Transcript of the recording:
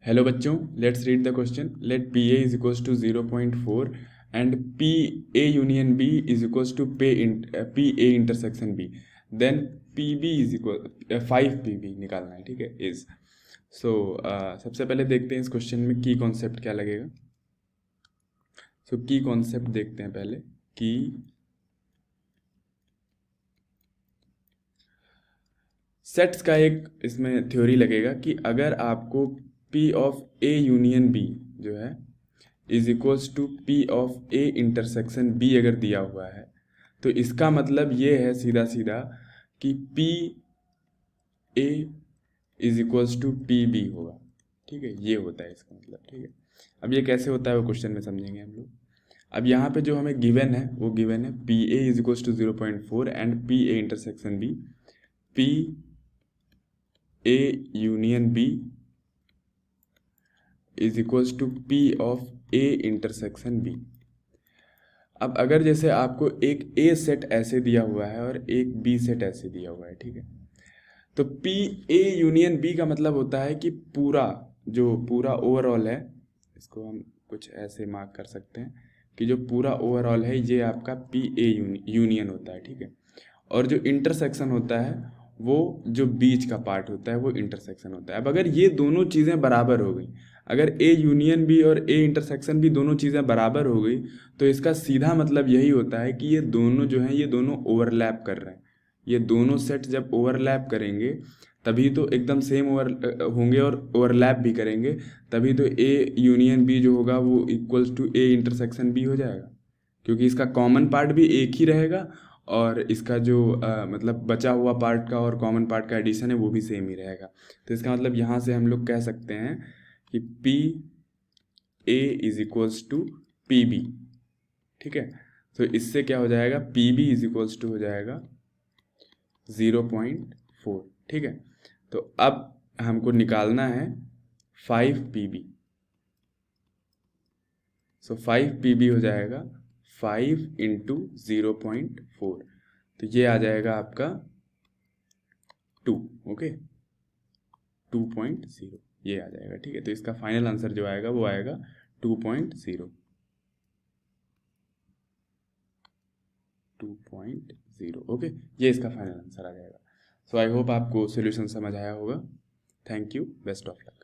Hello बच्चों, let's read the question. Let P A is equals to 0.4 and P A union B is equals to P A intersection B. Then P B is equal 5 P B निकालना है. ठीक है. Is so सबसे पहले देखते हैं इस question में की कॉन्सेप्ट क्या लगेगा. सो की कॉन्सेप्ट देखते हैं पहले. की सेट्स का एक इसमें थ्योरी लगेगा कि अगर आपको P of A union B जो है is equals to P of A intersection B अगर दिया हुआ है तो इसका मतलब ये है सीधा सीधा कि P A is equals to P B होगा. ठीक है, ये होता है इसका मतलब. ठीक है, अब ये कैसे होता है वो क्वेश्चन में समझेंगे हम लोग. अब यहाँ पे जो हमें गिवन है वो गिवन है P A is equals to 0.4 and P A intersection B. P A union B is equals to P of A intersection B. अब अगर जैसे आपको एक A सेट ऐसे दिया हुआ है और एक B सेट ऐसे दिया हुआ है, ठीक है, तो P A यूनियन B का मतलब होता है कि पूरा ओवरऑल है, इसको हम कुछ ऐसे मार्क कर सकते हैं कि जो पूरा ओवरऑल है ये आपका P A यूनियन होता है. ठीक है, और जो इंटरसेक्शन होता है वो जो बीच का पार्ट होता है वो इंटरसेक्शन होता है. अब अगर ये दोनों चीज़ें बराबर हो गई, अगर ए यूनियन भी और ए इंटरसेक्शन भी दोनों चीज़ें बराबर हो गई तो इसका सीधा मतलब यही होता है कि ये दोनों जो हैं ये दोनों ओवरलैप कर रहे हैं. ये दोनों सेट जब ओवरलैप करेंगे तभी तो एकदम सेम होंगे और ओवरलैप भी करेंगे, तभी तो ए यूनियन बी जो होगा वो equals to A intersection B हो जाएगा, क्योंकि इसका कॉमन पार्ट भी एक ही रहेगा और इसका जो मतलब बचा हुआ पार्ट का और कॉमन पार्ट का एडिशन है वो भी सेम ही रहेगा. तो इसका मतलब यहाँ से हम लोग कह सकते हैं कि P A is equals to P B. ठीक है, तो इससे क्या हो जाएगा, P B is equals to हो जाएगा 0.4. ठीक है, तो अब हमको निकालना है 5 पी बी. सो 5 पी बी हो जाएगा 5 इंटू 0.4, तो ये आ जाएगा आपका 2. ओके, 2.0 ये आ जाएगा. ठीक है, तो इसका फाइनल आंसर जो आएगा वो आएगा 2.0. 2.0. ओके, ये इसका फाइनल आंसर आ जाएगा. सो आई होप आपको सॉल्यूशन समझ आया होगा. Thank you, best of luck.